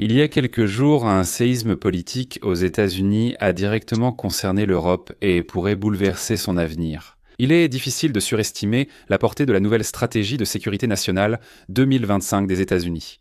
Il y a quelques jours, un séisme politique aux États-Unis a directement concerné l'Europe et pourrait bouleverser son avenir. Il est difficile de surestimer la portée de la nouvelle stratégie de sécurité nationale 2025 des États-Unis.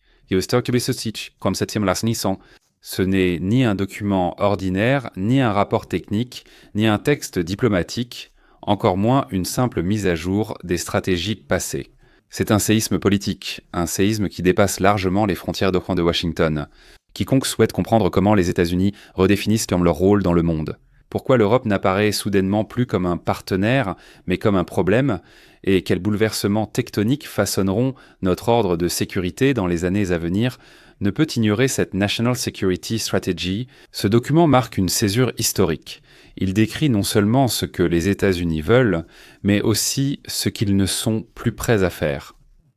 Ce n'est ni un document ordinaire, ni un rapport technique, ni un texte diplomatique, encore moins une simple mise à jour des stratégies passées. C'est un séisme politique, un séisme qui dépasse largement les frontières de Washington. Quiconque souhaite comprendre comment les États-Unis redéfinissent leur rôle dans le monde. Pourquoi l'Europe n'apparaît soudainement plus comme un partenaire, mais comme un problème, et quels bouleversements tectoniques façonneront notre ordre de sécurité dans les années à venir, ne peut ignorer cette National Security Strategy. Ce document marque une césure historique. Il décrit non seulement ce que les États-Unis veulent, mais aussi ce qu'ils ne sont plus prêts à faire.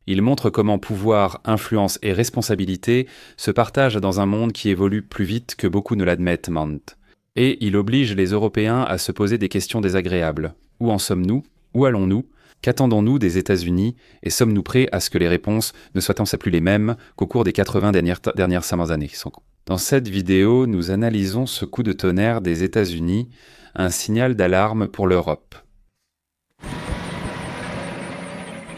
Il montre comment pouvoir, influence et responsabilité se partagent dans un monde qui évolue plus vite que beaucoup ne l'admettent. Et il oblige les Européens à se poser des questions désagréables. Où en sommes-nous? Où allons-nous? Qu'attendons-nous des États-Unis? Et sommes-nous prêts à ce que les réponses ne soient plus les mêmes qu'au cours des 80 dernières années? Dans cette vidéo, nous analysons ce coup de tonnerre des États-Unis, un signal d'alarme pour l'Europe.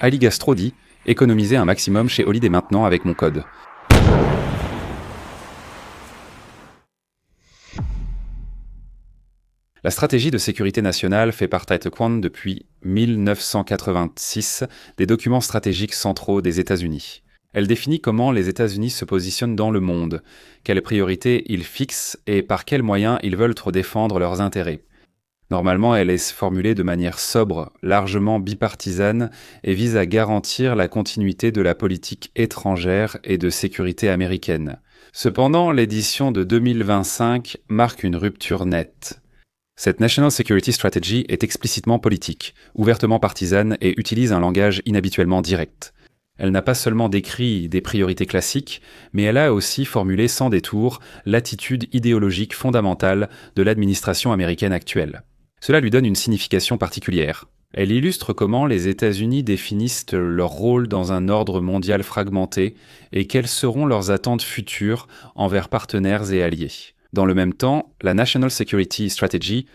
Ali Gastro dit « Économisez un maximum chez Holiday maintenant avec mon code ». La stratégie de sécurité nationale fait partie depuis 1986 des documents stratégiques centraux des États-Unis. Elle définit comment les États-Unis se positionnent dans le monde, quelles priorités ils fixent et par quels moyens ils veulent défendre leurs intérêts. Normalement, elle est formulée de manière sobre, largement bipartisane et vise à garantir la continuité de la politique étrangère et de sécurité américaine. Cependant, l'édition de 2025 marque une rupture nette. Cette National Security Strategy est explicitement politique, ouvertement partisane et utilise un langage inhabituellement direct. Elle n'a pas seulement décrit des priorités classiques, mais elle a aussi formulé sans détour l'attitude idéologique fondamentale de l'administration américaine actuelle. Cela lui donne une signification particulière. Elle illustre comment les États-Unis définissent leur rôle dans un ordre mondial fragmenté et quelles seront leurs attentes futures envers partenaires et alliés. Dans le même temps, la National Security Strategy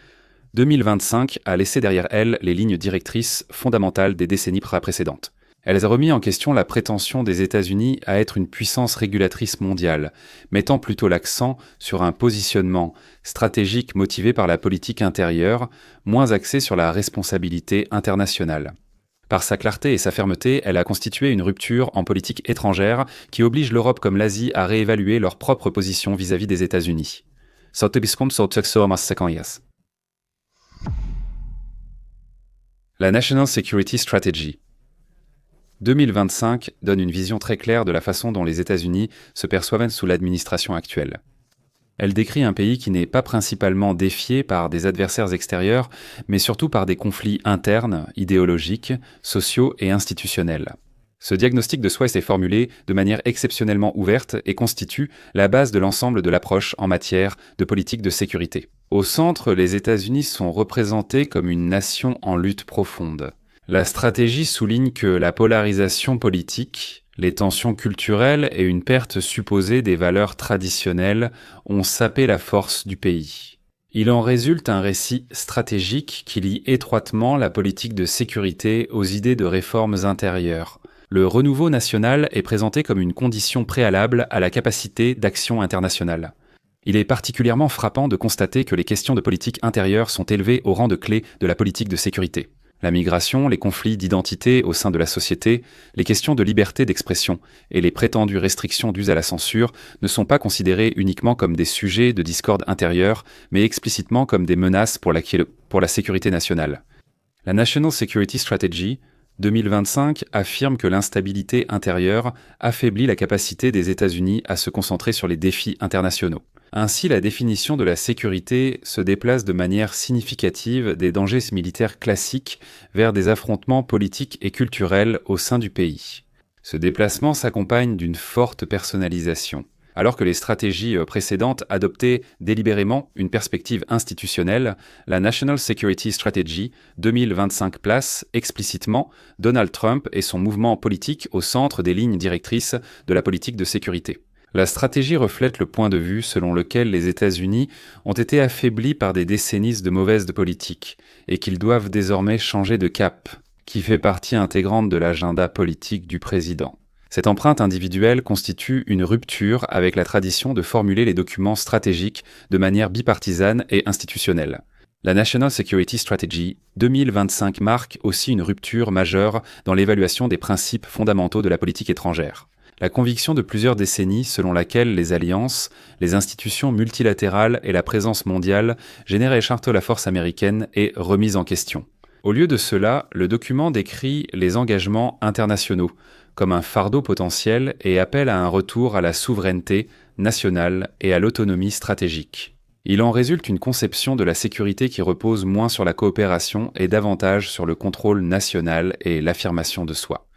2025 a laissé derrière elle les lignes directrices fondamentales des décennies précédentes. Elle a remis en question la prétention des États-Unis à être une puissance régulatrice mondiale, mettant plutôt l'accent sur un positionnement stratégique motivé par la politique intérieure, moins axé sur la responsabilité internationale. Par sa clarté et sa fermeté, elle a constitué une rupture en politique étrangère qui oblige l'Europe comme l'Asie à réévaluer leur propre position vis-à-vis des États-Unis. La National Security Strategy 2025 donne une vision très claire de la façon dont les États-Unis se perçoivent sous l'administration actuelle. Elle décrit un pays qui n'est pas principalement défié par des adversaires extérieurs, mais surtout par des conflits internes, idéologiques, sociaux et institutionnels. Ce diagnostic de soi est formulé de manière exceptionnellement ouverte et constitue la base de l'ensemble de l'approche en matière de politique de sécurité. Au centre, les États-Unis sont représentés comme une nation en lutte profonde. La stratégie souligne que la polarisation politique, les tensions culturelles et une perte supposée des valeurs traditionnelles ont sapé la force du pays. Il en résulte un récit stratégique qui lie étroitement la politique de sécurité aux idées de réformes intérieures. Le renouveau national est présenté comme une condition préalable à la capacité d'action internationale. Il est particulièrement frappant de constater que les questions de politique intérieure sont élevées au rang de clé de la politique de sécurité. La migration, les conflits d'identité au sein de la société, les questions de liberté d'expression et les prétendues restrictions dues à la censure ne sont pas considérées uniquement comme des sujets de discorde intérieure, mais explicitement comme des menaces pour la sécurité nationale. La National Security Strategy 2025 affirme que l'instabilité intérieure affaiblit la capacité des États-Unis à se concentrer sur les défis internationaux. Ainsi, la définition de la sécurité se déplace de manière significative des dangers militaires classiques vers des affrontements politiques et culturels au sein du pays. Ce déplacement s'accompagne d'une forte personnalisation. Alors que les stratégies précédentes adoptaient délibérément une perspective institutionnelle, la National Security Strategy 2025 place explicitement Donald Trump et son mouvement politique au centre des lignes directrices de la politique de sécurité. La stratégie reflète le point de vue selon lequel les États-Unis ont été affaiblis par des décennies de mauvaise politique et qu'ils doivent désormais changer de cap, qui fait partie intégrante de l'agenda politique du président. Cette empreinte individuelle constitue une rupture avec la tradition de formuler les documents stratégiques de manière bipartisane et institutionnelle. La National Security Strategy 2025 marque aussi une rupture majeure dans l'évaluation des principes fondamentaux de la politique étrangère. La conviction de plusieurs décennies selon laquelle les alliances, les institutions multilatérales et la présence mondiale génèrent et chartent la force américaine est remise en question. Au lieu de cela, le document décrit les engagements internationaux comme un fardeau potentiel et appelle à un retour à la souveraineté nationale et à l'autonomie stratégique. Il en résulte une conception de la sécurité qui repose moins sur la coopération et davantage sur le contrôle national et l'affirmation de soi.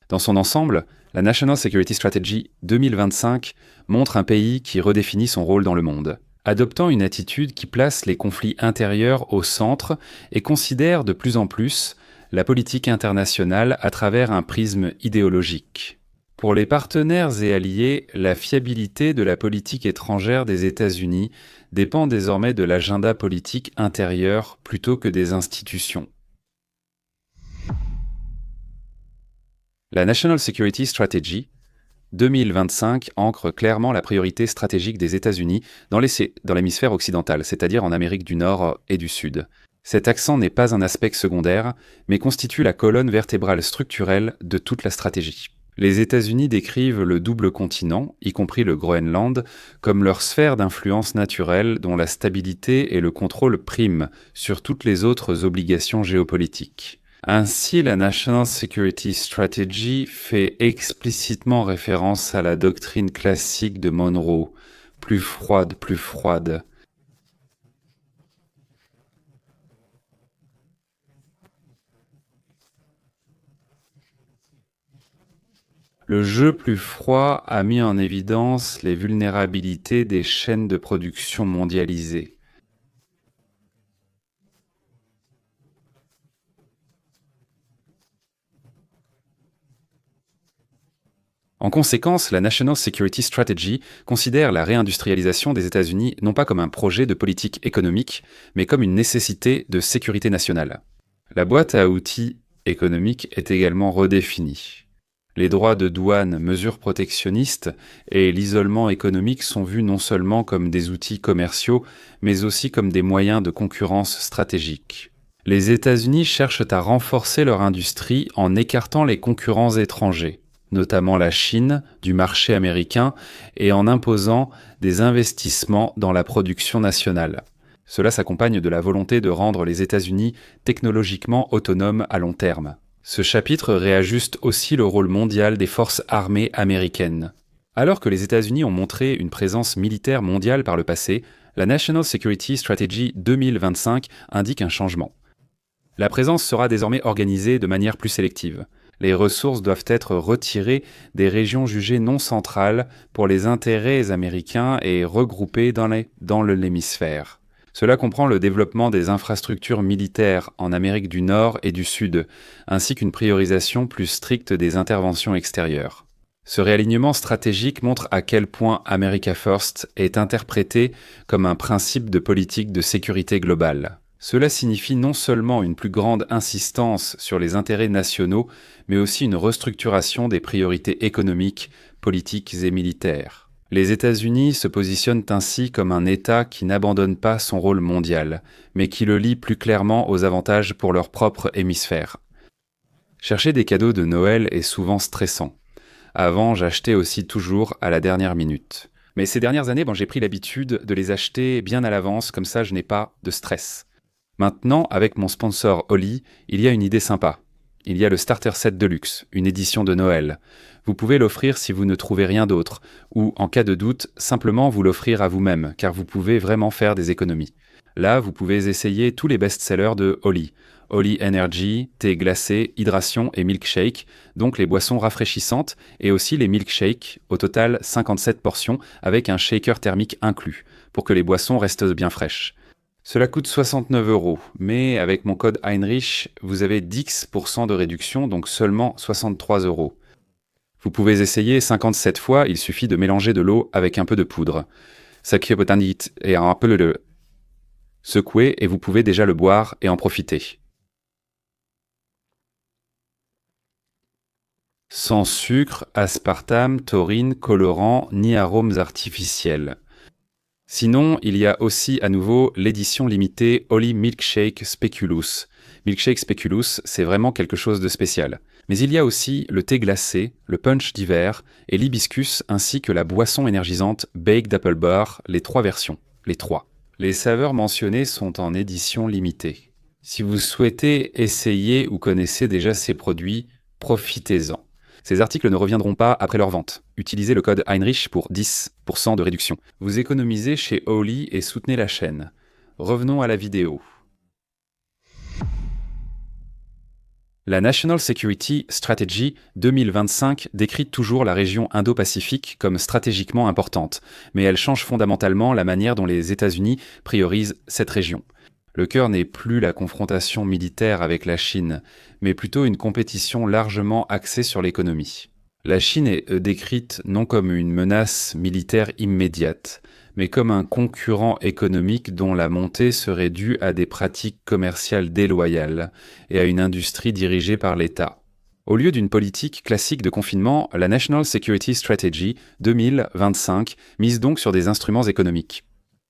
Dans son ensemble, la National Security Strategy 2025 montre un pays qui redéfinit son rôle dans le monde, adoptant une attitude qui place les conflits intérieurs au centre et considère de plus en plus la politique internationale à travers un prisme idéologique. Pour les partenaires et alliés, la fiabilité de la politique étrangère des États-Unis dépend désormais de l'agenda politique intérieur plutôt que des institutions. La National Security Strategy 2025 ancre clairement la priorité stratégique des États-Unis dans l'hémisphère occidental, c'est-à-dire en Amérique du Nord et du Sud. Cet accent n'est pas un aspect secondaire, mais constitue la colonne vertébrale structurelle de toute la stratégie. Les États-Unis décrivent le double continent, y compris le Groenland, comme leur sphère d'influence naturelle dont la stabilité et le contrôle priment sur toutes les autres obligations géopolitiques. Ainsi, la National Security Strategy fait explicitement référence à la doctrine classique de Monroe, plus froide, plus froide. Le jeu plus froid a mis en évidence les vulnérabilités des chaînes de production mondialisées. En conséquence, la National Security Strategy considère la réindustrialisation des États-Unis non pas comme un projet de politique économique, mais comme une nécessité de sécurité nationale. La boîte à outils économique est également redéfinie. Les droits de douane, mesures protectionnistes et l'isolement économique sont vus non seulement comme des outils commerciaux, mais aussi comme des moyens de concurrence stratégique. Les États-Unis cherchent à renforcer leur industrie en écartant les concurrents étrangers, notamment la Chine, du marché américain, et en imposant des investissements dans la production nationale. Cela s'accompagne de la volonté de rendre les États-Unis technologiquement autonomes à long terme. Ce chapitre réajuste aussi le rôle mondial des forces armées américaines. Alors que les États-Unis ont montré une présence militaire mondiale par le passé, la National Security Strategy 2025 indique un changement. La présence sera désormais organisée de manière plus sélective. Les ressources doivent être retirées des régions jugées non centrales pour les intérêts américains et regroupées dans l'hémisphère. Cela comprend le développement des infrastructures militaires en Amérique du Nord et du Sud, ainsi qu'une priorisation plus stricte des interventions extérieures. Ce réalignement stratégique montre à quel point America First est interprété comme un principe de politique de sécurité globale. Cela signifie non seulement une plus grande insistance sur les intérêts nationaux, mais aussi une restructuration des priorités économiques, politiques et militaires. Les États-Unis se positionnent ainsi comme un État qui n'abandonne pas son rôle mondial, mais qui le lie plus clairement aux avantages pour leur propre hémisphère. Chercher des cadeaux de Noël est souvent stressant. Avant, j'achetais aussi toujours à la dernière minute. Mais ces dernières années, j'ai pris l'habitude de les acheter bien à l'avance, comme ça je n'ai pas de stress. Maintenant, avec mon sponsor Oli, il y a une idée sympa. Il y a le Starter Set Deluxe, une édition de Noël. Vous pouvez l'offrir si vous ne trouvez rien d'autre, ou, en cas de doute, simplement vous l'offrir à vous-même, car vous pouvez vraiment faire des économies. Là, vous pouvez essayer tous les best-sellers de Oli. Oli Energy, thé glacé, hydration et milkshake, donc les boissons rafraîchissantes, et aussi les milkshakes, au total 57 portions, avec un shaker thermique inclus, pour que les boissons restent bien fraîches. Cela coûte 69 €, mais avec mon code Heinrich, vous avez 10% de réduction, donc seulement 63 €. Vous pouvez essayer 57 fois, il suffit de mélanger de l'eau avec un peu de poudre. Sakyobotanit et un peu le secouer et vous pouvez déjà le boire et en profiter. Sans sucre, aspartame, taurine, colorant, ni arômes artificiels. Sinon, il y a aussi à nouveau l'édition limitée Holy Milkshake Speculus. Milkshake Speculus, c'est vraiment quelque chose de spécial. Mais il y a aussi le thé glacé, le punch d'hiver et l'hibiscus ainsi que la boisson énergisante Baked Apple Bar, les 3 versions. Les 3. Les saveurs mentionnées sont en édition limitée. Si vous souhaitez essayer ou connaissez déjà ces produits, profitez-en. Ces articles ne reviendront pas après leur vente. Utilisez le code Heinrich pour 10% de réduction. Vous économisez chez Holy et soutenez la chaîne. Revenons à la vidéo. La National Security Strategy 2025 décrit toujours la région Indo-Pacifique comme stratégiquement importante, mais elle change fondamentalement la manière dont les États-Unis priorisent cette région. Le cœur n'est plus la confrontation militaire avec la Chine, mais plutôt une compétition largement axée sur l'économie. La Chine est décrite non comme une menace militaire immédiate, mais comme un concurrent économique dont la montée serait due à des pratiques commerciales déloyales et à une industrie dirigée par l'État. Au lieu d'une politique classique de confinement, la National Security Strategy 2025 mise donc sur des instruments économiques.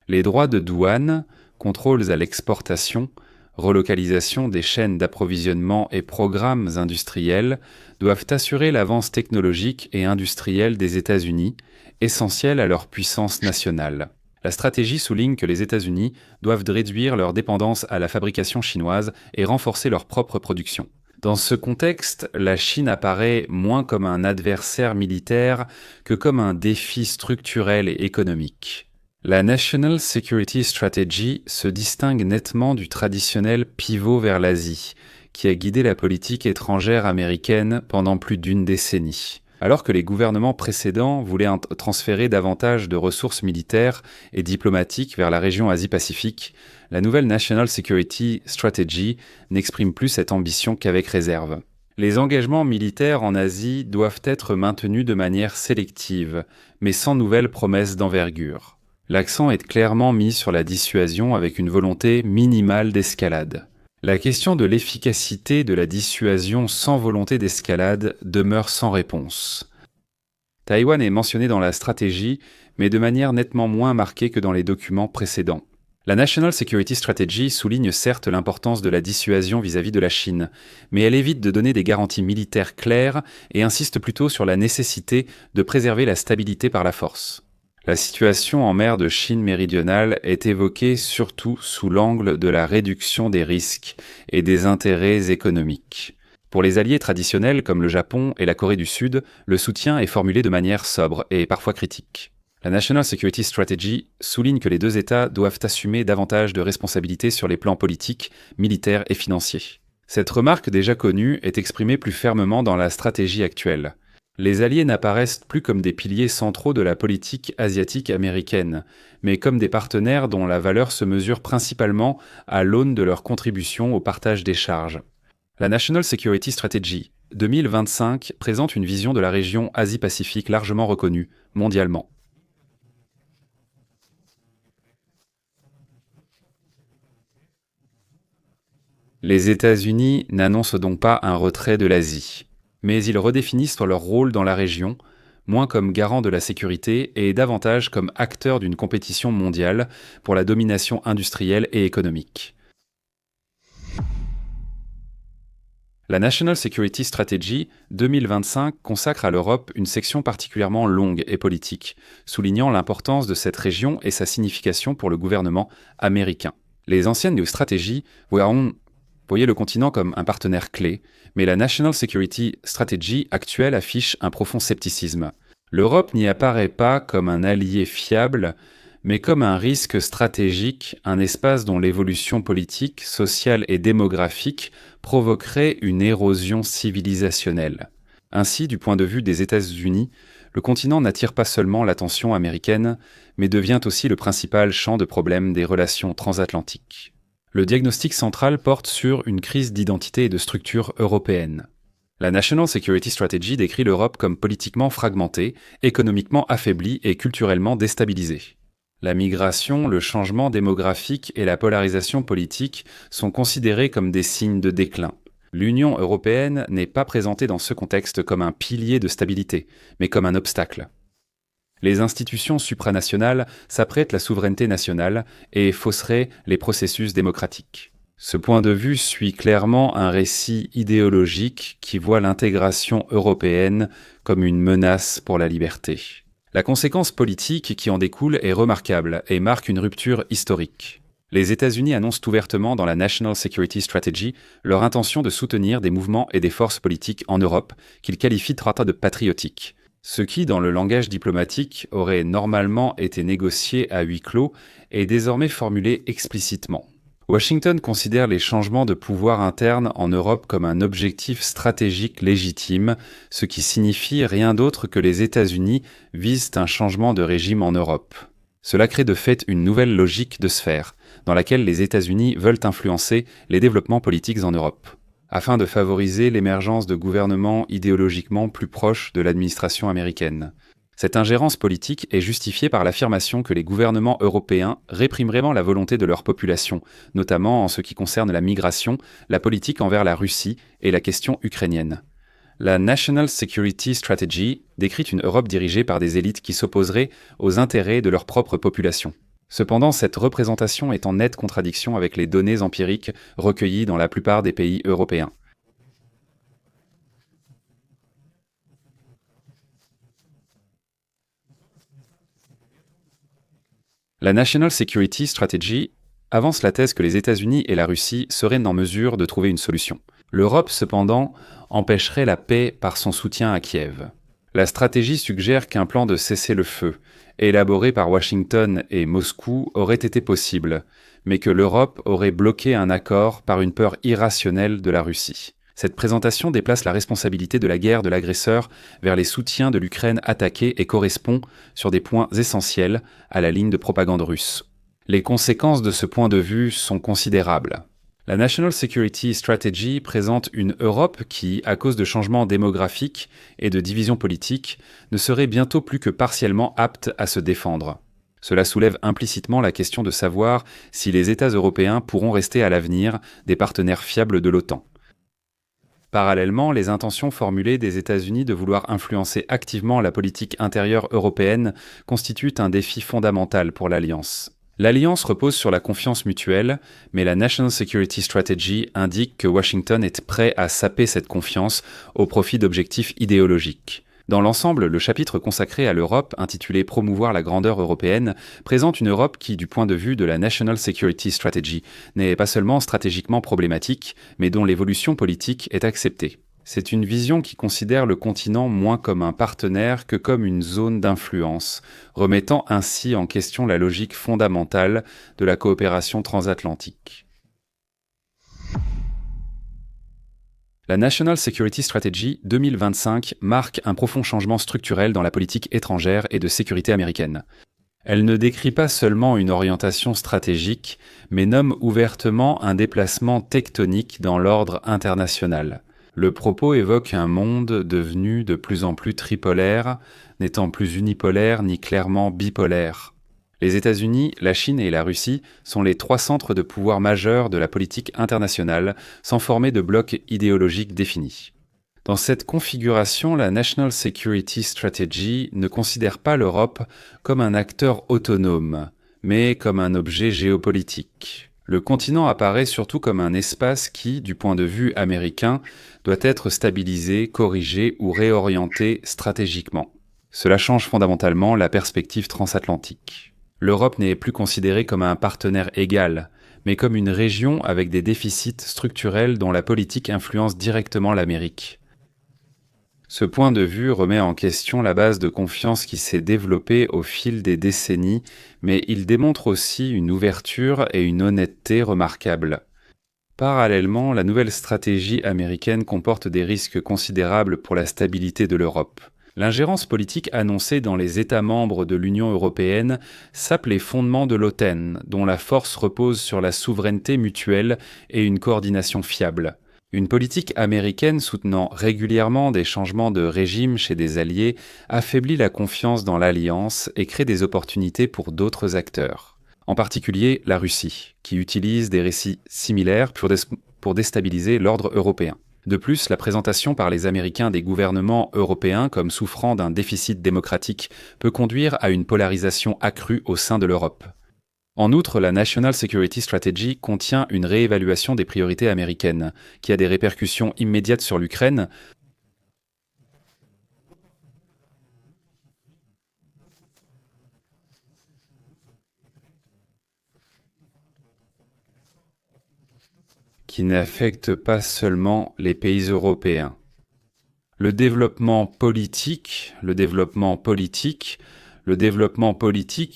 Les droits de douane, contrôles à l'exportation, relocalisation des chaînes d'approvisionnement et programmes industriels doivent assurer l'avance technologique et industrielle des États-Unis, essentielle à leur puissance nationale. La stratégie souligne que les États-Unis doivent réduire leur dépendance à la fabrication chinoise et renforcer leur propre production. Dans ce contexte, la Chine apparaît moins comme un adversaire militaire que comme un défi structurel et économique. La National Security Strategy se distingue nettement du traditionnel pivot vers l'Asie, qui a guidé la politique étrangère américaine pendant plus d'une décennie. Alors que les gouvernements précédents voulaient transférer davantage de ressources militaires et diplomatiques vers la région Asie-Pacifique, la nouvelle National Security Strategy n'exprime plus cette ambition qu'avec réserve. Les engagements militaires en Asie doivent être maintenus de manière sélective, mais sans nouvelles promesses d'envergure. L'accent est clairement mis sur la dissuasion avec une volonté minimale d'escalade. La question de l'efficacité de la dissuasion sans volonté d'escalade demeure sans réponse. Taïwan est mentionné dans la stratégie, mais de manière nettement moins marquée que dans les documents précédents. La National Security Strategy souligne certes l'importance de la dissuasion vis-à-vis de la Chine, mais elle évite de donner des garanties militaires claires et insiste plutôt sur la nécessité de préserver la stabilité par la force. La situation en mer de Chine méridionale est évoquée surtout sous l'angle de la réduction des risques et des intérêts économiques. Pour les alliés traditionnels comme le Japon et la Corée du Sud, le soutien est formulé de manière sobre et parfois critique. La National Security Strategy souligne que les deux États doivent assumer davantage de responsabilités sur les plans politiques, militaires et financiers. Cette remarque déjà connue est exprimée plus fermement dans la stratégie actuelle. Les alliés n'apparaissent plus comme des piliers centraux de la politique asiatique américaine, mais comme des partenaires dont la valeur se mesure principalement à l'aune de leur contribution au partage des charges. La National Security Strategy 2025 présente une vision de la région Asie-Pacifique largement reconnue mondialement. Les États-Unis n'annoncent donc pas un retrait de l'Asie, mais ils redéfinissent leur rôle dans la région, moins comme garant de la sécurité et davantage comme acteur d'une compétition mondiale pour la domination industrielle et économique. La National Security Strategy 2025 consacre à l'Europe une section particulièrement longue et politique, soulignant l'importance de cette région et sa signification pour le gouvernement américain. Les anciennes stratégies voyaient le continent comme un partenaire clé, mais la National Security Strategy actuelle affiche un profond scepticisme. L'Europe n'y apparaît pas comme un allié fiable, mais comme un risque stratégique, un espace dont l'évolution politique, sociale et démographique provoquerait une érosion civilisationnelle. Ainsi, du point de vue des États-Unis, le continent n'attire pas seulement l'attention américaine, mais devient aussi le principal champ de problème des relations transatlantiques. Le diagnostic central porte sur une crise d'identité et de structure européenne. La National Security Strategy décrit l'Europe comme politiquement fragmentée, économiquement affaiblie et culturellement déstabilisée. La migration, le changement démographique et la polarisation politique sont considérés comme des signes de déclin. L'Union européenne n'est pas présentée dans ce contexte comme un pilier de stabilité, mais comme un obstacle. Les institutions supranationales s'apprêtent la souveraineté nationale et fausseraient les processus démocratiques. Ce point de vue suit clairement un récit idéologique qui voit l'intégration européenne comme une menace pour la liberté. La conséquence politique qui en découle est remarquable et marque une rupture historique. Les États-Unis annoncent ouvertement dans la National Security Strategy leur intention de soutenir des mouvements et des forces politiques en Europe qu'ils qualifient de patriotiques. Ce qui, dans le langage diplomatique, aurait normalement été négocié à huis clos est désormais formulé explicitement. Washington considère les changements de pouvoir interne en Europe comme un objectif stratégique légitime, ce qui signifie rien d'autre que les États-Unis visent un changement de régime en Europe. Cela crée de fait une nouvelle logique de sphère, dans laquelle les États-Unis veulent influencer les développements politiques en Europe, afin de favoriser l'émergence de gouvernements idéologiquement plus proches de l'administration américaine. Cette ingérence politique est justifiée par l'affirmation que les gouvernements européens réprimeraient la volonté de leur population, notamment en ce qui concerne la migration, la politique envers la Russie et la question ukrainienne. La National Security Strategy décrit une Europe dirigée par des élites qui s'opposeraient aux intérêts de leur propre population. Cependant, cette représentation est en nette contradiction avec les données empiriques recueillies dans la plupart des pays européens. La National Security Strategy avance la thèse que les États-Unis et la Russie seraient en mesure de trouver une solution. L'Europe, cependant, empêcherait la paix par son soutien à Kiev. La stratégie suggère qu'un plan de cessez-le-feu, élaboré par Washington et Moscou, aurait été possible, mais que l'Europe aurait bloqué un accord par une peur irrationnelle de la Russie. Cette présentation déplace la responsabilité de la guerre de l'agresseur vers les soutiens de l'Ukraine attaquée et correspond, sur des points essentiels, à la ligne de propagande russe. Les conséquences de ce point de vue sont considérables. La National Security Strategy présente une Europe qui, à cause de changements démographiques et de divisions politiques, ne serait bientôt plus que partiellement apte à se défendre. Cela soulève implicitement la question de savoir si les États européens pourront rester à l'avenir des partenaires fiables de l'OTAN. Parallèlement, les intentions formulées des États-Unis de vouloir influencer activement la politique intérieure européenne constituent un défi fondamental pour l'Alliance. L'Alliance repose sur la confiance mutuelle, mais la National Security Strategy indique que Washington est prêt à saper cette confiance au profit d'objectifs idéologiques. Dans l'ensemble, le chapitre consacré à l'Europe, intitulé « Promouvoir la grandeur européenne », présente une Europe qui, du point de vue de la National Security Strategy, n'est pas seulement stratégiquement problématique, mais dont l'évolution politique est acceptée. C'est une vision qui considère le continent moins comme un partenaire que comme une zone d'influence, remettant ainsi en question la logique fondamentale de la coopération transatlantique. La National Security Strategy 2025 marque un profond changement structurel dans la politique étrangère et de sécurité américaine. Elle ne décrit pas seulement une orientation stratégique, mais nomme ouvertement un déplacement tectonique dans l'ordre international. Le propos évoque un monde devenu de plus en plus tripolaire, n'étant plus unipolaire ni clairement bipolaire. Les États-Unis, la Chine et la Russie sont les trois centres de pouvoir majeurs de la politique internationale, sans former de blocs idéologiques définis. Dans cette configuration, la National Security Strategy ne considère pas l'Europe comme un acteur autonome, mais comme un objet géopolitique. Le continent apparaît surtout comme un espace qui, du point de vue américain, doit être stabilisé, corrigé ou réorienté stratégiquement. Cela change fondamentalement la perspective transatlantique. L'Europe n'est plus considérée comme un partenaire égal, mais comme une région avec des déficits structurels dont la politique influence directement l'Amérique. Ce point de vue remet en question la base de confiance qui s'est développée au fil des décennies, mais il démontre aussi une ouverture et une honnêteté remarquables. Parallèlement, la nouvelle stratégie américaine comporte des risques considérables pour la stabilité de l'Europe. L'ingérence politique annoncée dans les États membres de l'Union européenne sape les fondements de l'OTAN, dont la force repose sur la souveraineté mutuelle et une coordination fiable. Une politique américaine soutenant régulièrement des changements de régime chez des alliés affaiblit la confiance dans l'alliance et crée des opportunités pour d'autres acteurs. En particulier la Russie, qui utilise des récits similaires pour déstabiliser l'ordre européen. De plus, la présentation par les Américains des gouvernements européens comme souffrant d'un déficit démocratique peut conduire à une polarisation accrue au sein de l'Europe. En outre, la National Security Strategy contient une réévaluation des priorités américaines, qui a des répercussions immédiates sur l'Ukraine, qui n'affectent pas seulement les pays européens. Le développement politique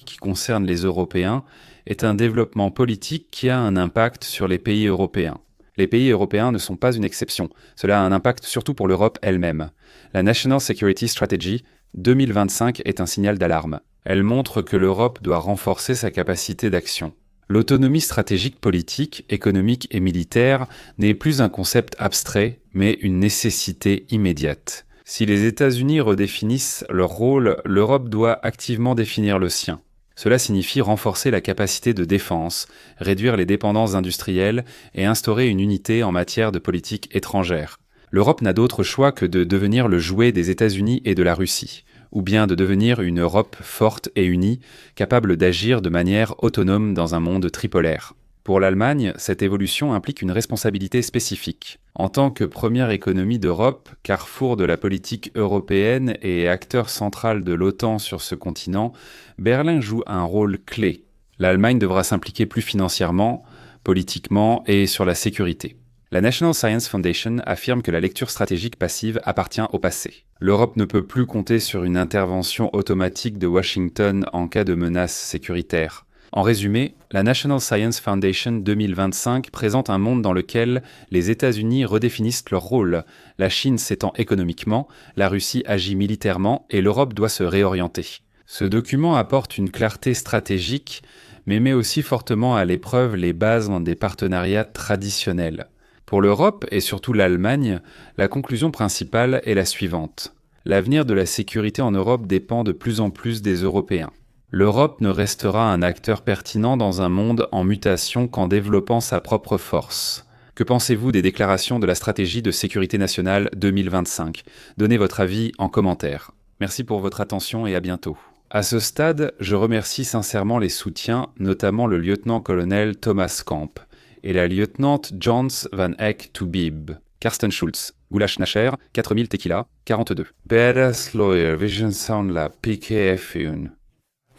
qui concerne les Européens est un développement politique qui a un impact sur les pays européens. Les pays européens ne sont pas une exception. Cela a un impact surtout pour l'Europe elle-même. La National Security Strategy 2025 est un signal d'alarme. Elle montre que l'Europe doit renforcer sa capacité d'action. L'autonomie stratégique politique, économique et militaire n'est plus un concept abstrait, mais une nécessité immédiate. Si les États-Unis redéfinissent leur rôle, l'Europe doit activement définir le sien. Cela signifie renforcer la capacité de défense, réduire les dépendances industrielles et instaurer une unité en matière de politique étrangère. L'Europe n'a d'autre choix que de devenir le jouet des États-Unis et de la Russie, ou bien de devenir une Europe forte et unie, capable d'agir de manière autonome dans un monde tripolaire. Pour l'Allemagne, cette évolution implique une responsabilité spécifique. En tant que première économie d'Europe, carrefour de la politique européenne et acteur central de l'OTAN sur ce continent, Berlin joue un rôle clé. L'Allemagne devra s'impliquer plus financièrement, politiquement et sur la sécurité. La National Science Foundation affirme que la lecture stratégique passive appartient au passé. L'Europe ne peut plus compter sur une intervention automatique de Washington en cas de menace sécuritaire. En résumé, la National Science Foundation 2025 présente un monde dans lequel les États-Unis redéfinissent leur rôle, la Chine s'étend économiquement, la Russie agit militairement et l'Europe doit se réorienter. Ce document apporte une clarté stratégique, mais met aussi fortement à l'épreuve les bases des partenariats traditionnels. Pour l'Europe et surtout l'Allemagne, la conclusion principale est la suivante. L'avenir de la sécurité en Europe dépend de plus en plus des Européens. L'Europe ne restera un acteur pertinent dans un monde en mutation qu'en développant sa propre force. Que pensez-vous des déclarations de la stratégie de sécurité nationale 2025 ? Donnez votre avis en commentaire. Merci pour votre attention et à bientôt. À ce stade, je remercie sincèrement les soutiens, notamment le lieutenant-colonel Thomas Kamp et la lieutenante Jans van Eck to Bib, Karsten Schulz, Goulash Nacher, 4000 Tequila, 42. Badass Lawyer, Vision Sound Lab, PKF1.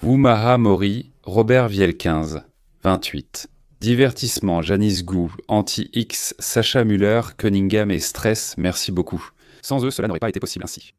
Woumaha Mori, Robert Viel 15, 28. Divertissement, Janice Gou, Anti-X, Sacha Muller, Cunningham et Stress, merci beaucoup. Sans eux, cela n'aurait pas été possible ainsi.